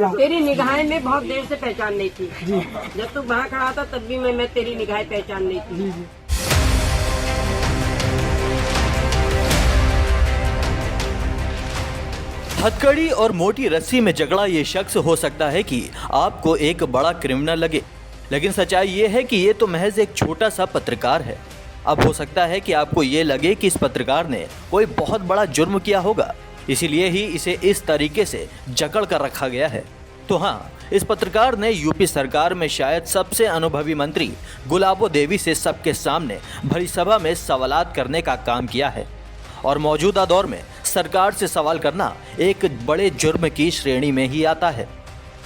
रखना। तेरी निगाहें में बहुत देर से पहचान नहीं थी जी। जब तू वहाँ खड़ा था तब भी मैं तेरी निगाहें पहचान नहीं थी। जी जी। हथकड़ी और मोटी रस्सी में जकड़ा ये शख्स हो सकता है कि आपको एक बड़ा क्रिमिनल लगे, लेकिन सच्चाई ये है कि ये तो महज एक छोटा सा पत्रकार है। अब हो सकता है कि आपको ये लगे कि इस पत्रकार ने कोई बहुत बड़ा जुर्म किया होगा, इसीलिए ही इसे इस तरीके से जकड़ कर रखा गया है। तो हाँ, इस पत्रकार ने यूपी सरकार में शायद सबसे अनुभवी मंत्री गुलाबो देवी से सबके सामने भरी सभा में सवालात करने का काम किया है। और मौजूदा दौर में सरकार से सवाल करना एक बड़े जुर्म की श्रेणी में ही आता है।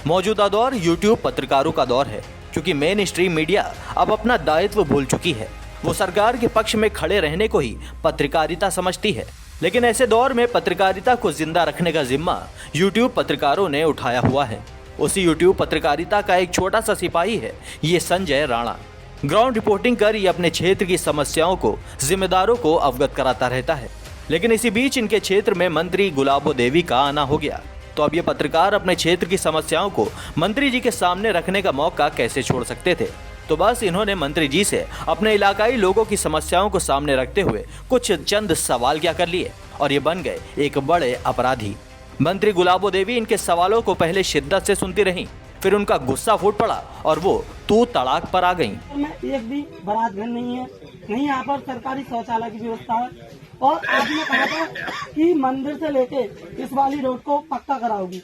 मौजूदा दौर यूट्यूब पत्रकारों का दौर है, क्योंकि मेन स्ट्रीम मीडिया अब अपना दायित्व भूल चुकी है। वो सरकार के पक्ष में खड़े रहने को ही पत्रकारिता समझती है। लेकिन ऐसे दौर में पत्रकारिता को जिंदा रखने का जिम्मा यूट्यूब पत्रकारों ने उठाया हुआ है। उसी यूट्यूब पत्रकारिता का एक छोटा सा सिपाही है ये संजय राणा। ग्राउंड रिपोर्टिंग कर ये अपने क्षेत्र की समस्याओं को जिम्मेदारों को अवगत कराता रहता है। लेकिन इसी बीच इनके क्षेत्र में मंत्री गुलाबो देवी का आना हो गया, तो अब ये पत्रकार अपने क्षेत्र की समस्याओं को मंत्री जी के सामने रखने का मौका कैसे छोड़ सकते थे। तो बस इन्होंने मंत्री जी से अपने इलाकाई लोगों की समस्याओं को सामने रखते हुए कुछ चंद सवाल क्या कर लिए और ये बन गए एक बड़े अपराधी। मंत्री गुलाबो देवी इनके सवालों को पहले शिद्दत से सुनती रहीं, फिर उनका गुस्सा फूट पड़ा और वो तू तड़ाक पर आ गईं। मैं एक भी बारात घर नहीं है, नहीं यहाँ पर सरकारी शौचालय की व्यवस्था है। और आपने कहा था कि मंदिर से लेके इस वाली रोड को पक्का कराओगी।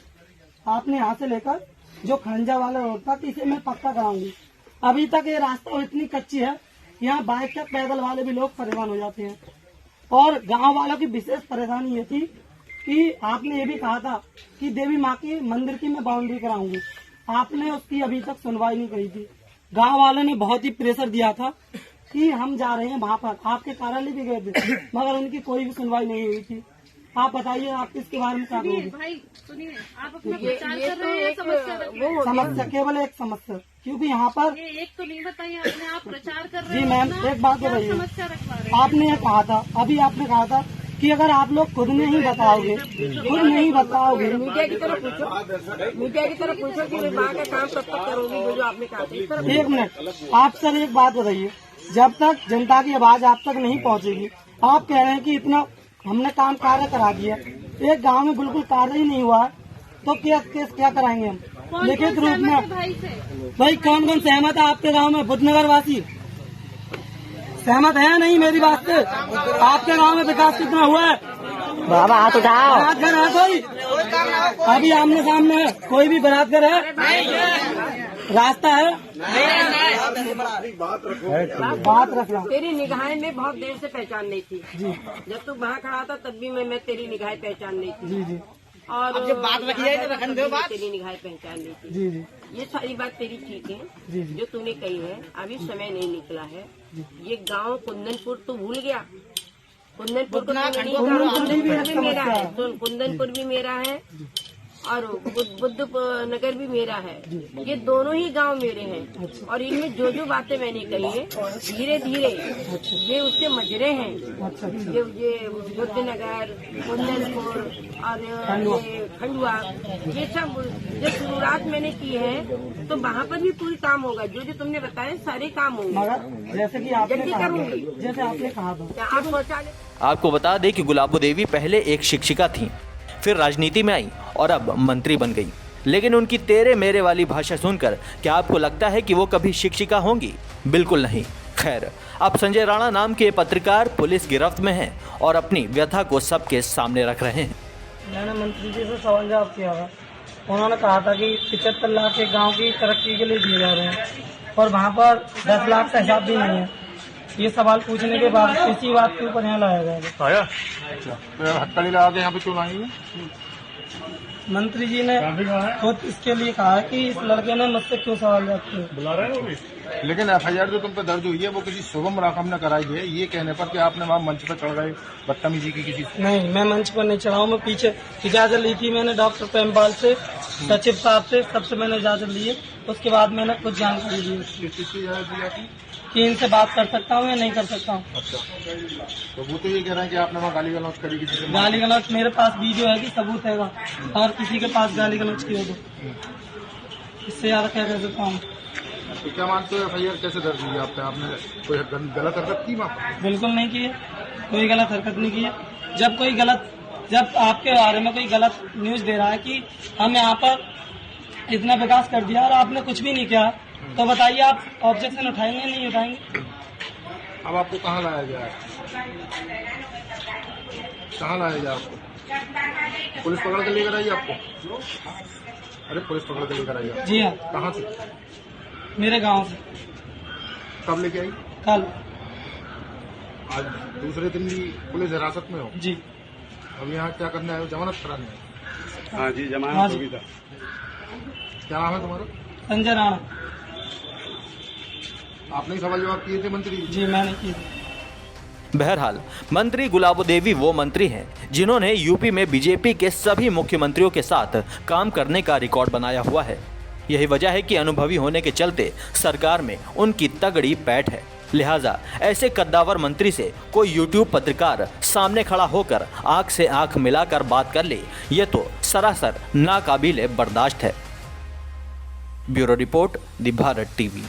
आपने यहाँ से लेकर जो खंजा वाला रोड था इसे मैं पक्का कराऊंगी। अभी तक ये रास्ता इतनी कच्ची है, यहाँ बाइक तक पैदल वाले भी लोग परेशान हो जाते हैं। और गांव वालों की विशेष परेशानी ये थी कि आपने ये भी कहा था कि देवी माँ की मंदिर की मैं बाउंड्री कराऊंगी। आपने उसकी अभी तक सुनवाई नहीं करी थी। गांव वालों ने बहुत ही प्रेशर दिया था कि हम जा रहे हैं वहाँ पर, आपके कार्यालय भी गए थे, मगर उनकी कोई भी सुनवाई नहीं हुई थी। आप बताइए, आप इसके बारे में क्या कहोगे? भाई सुनिए, आप अपना प्रचार कर रहे हैं, समस्या केवल एक समस्या, क्योंकि यहाँ पर एक तो नहीं बताइए, आपने आप प्रचार कर रहे जी हैं। मैम, एक बात बताइए, समस्या रखवा रहे हैं। आपने ये कहा था, अभी आपने कहा था कि अगर आप लोग खुद नहीं बताओगे, मीडिया की तरफ पूछो कि विभाग का काम कब तक करोगी, जो आपने कहा था। एक मिनट, आप सर एक बात बताइए, जब तक जनता की आवाज आप तक नहीं पहुंचेगी, आप कह रहे हैं कि इतना हमने काम कार्य करा दिया, एक गांव में बिल्कुल कार्य ही नहीं हुआ है, तो क्या कराएंगे हम लिखित रूप में? भाई कौन कौन सहमत है आपके गांव में? बुद्धनगर वासी सहमत है नहीं मेरी बात से? आपके गांव में विकास कितना हुआ है? बाबा हाथ उठाओ। बरातघर है कोई? अभी आमने सामने है, कोई भी बरातघर है? रास्ता है? बात रखना। तेरी निगाहें में बहुत देर से पहचान नहीं थी जी। जब तू वहाँ खड़ा था तब भी मैं तेरी निगाहें पहचान नहीं थी। जी जी। और जब बात रखी है तो रखन दो बात। तेरी निगाहें पहचान नहीं थी। जी जी। ये सारी बात तेरी ठीक है जी जी। जो तूने कही है। अभी समय नहीं निकला है। ये गांव कुंदनपुर तू भूल गया? कुंदनपुर को कुंदनपुर भी मेरा है, कुंदनपुर भी मेरा है और बुद्ध नगर भी मेरा है। ये दोनों ही गांव मेरे हैं। और इनमें जो जो बातें मैंने कही है धीरे धीरे ये उसके मजरे हैं। ये बुद्ध नगर, कुंदनपुर और ये खंडवा, ये सब जो शुरुआत मैंने की है, तो वहाँ पर भी पूरी काम होगा। जो जो तुमने बताया सारे काम होंगे, मगर जैसे कि आपने जल्दी कहा, करूंगी जैसे आपने कहा था। आप शौचालय। आपको बता दें कि गुलाबो देवी पहले एक शिक्षिका थी, फिर राजनीति में आई और अब मंत्री बन गई। लेकिन उनकी तेरे मेरे वाली भाषा सुनकर क्या आपको लगता है कि वो कभी शिक्षिका होंगी? बिल्कुल नहीं। खैर, अब संजय राणा नाम के पत्रकार पुलिस गिरफ्त में हैं और अपनी व्यथा को सबके सामने रख रहे हैं। मैंने मंत्री जी से सवाल जवाब किया था, उन्होंने कहा था कि 75 लाख के गाँव की तरक्की के लिए दिए जा रहे हैं और वहाँ पर 10 लाख का हिसाब भी नहीं है। ये सवाल पूछने के बाद इसी बात के ऊपर यहाँ लाया गया। हथकड़ी लगा के यहाँ पे क्यों लाएंगे? मंत्री जी ने खुद इसके लिए कहा है कि इस लड़के ने मुझसे क्यों सवाल जवाब किए। लेकिन एफआईआर जो तुम पे दर्ज हुई है वो किसी शुभम राकम ने कराई है, ये कहने पर कि आपने वहाँ मंच पर चढ़ गए बदतमीजी की किसी से? नहीं, मैं मंच पर नहीं चढ़ा हूँ। मैं पीछे इजाजत ली थी मैंने डॉक्टर प्रेमपाल से, सचिव साहब से, सबसे मैंने इजाजत ली है। उसके बाद मैंने कुछ जानकारी दी। किसकी इजाजत दी आपने? कि इनसे बात कर सकता हूँ या नहीं कर सकता हूँ। अच्छा, तो वो तो ये कह रहे हैं कि आपने वहाँ गाली गलौज करी किसी से? गाली गलौज मेरे पास वीडियो है कि सबूत है, और किसी के पास गाली गलौज की हो तो इससे ज्यादा क्या कर सकता हूँ। तो क्या मानते हो FIR कैसे दर्ज हुई आप पे? आपने कोई गलत हरकत की वहाँ पर? बिल्कुल नहीं की है, कोई गलत हरकत नहीं की है। जब आपके बारे में कोई गलत न्यूज दे रहा है कि हम यहाँ पर इतना विकास कर दिया और आपने कुछ भी नहीं किया, तो बताइए आप ऑब्जेक्शन उठाएंगे नहीं उठाएंगे? अब आपको कहाँ लाया गया है? कहाँ लाया गया आपको? पुलिस पकड़ के लेकर आई आपको? अरे पुलिस पकड़ के लेकर आई आपको? जी हाँ, कहाँ से? मेरे गांव से। कब लेके आई? कल। आज दूसरे दिन भी पुलिस हिरासत में हो? जी अब यहाँ क्या करने आए हो? जमानत कराने आए हो? हाँ जी, हाँ जमानत जी। होगी था। क्या नाम है तुम्हारा? संजय राणा। आपने ही सवाल जवाब किए थे मंत्री जी? जी मैंने की। बहरहाल मंत्री गुलाबो देवी वो मंत्री हैं जिन्होंने यूपी में बीजेपी के सभी मुख्यमंत्रियों के साथ काम करने का रिकॉर्ड बनाया हुआ है। यही वजह है कि अनुभवी होने के चलते सरकार में उनकी तगड़ी पैठ है। लिहाजा ऐसे कद्दावर मंत्री से कोई यूट्यूब पत्रकार सामने खड़ा होकर आंख से आंख मिलाकर बात कर ले, ये तो सरासर नाकाबिले बर्दाश्त है। ब्यूरो रिपोर्ट, दी भारत टीवी।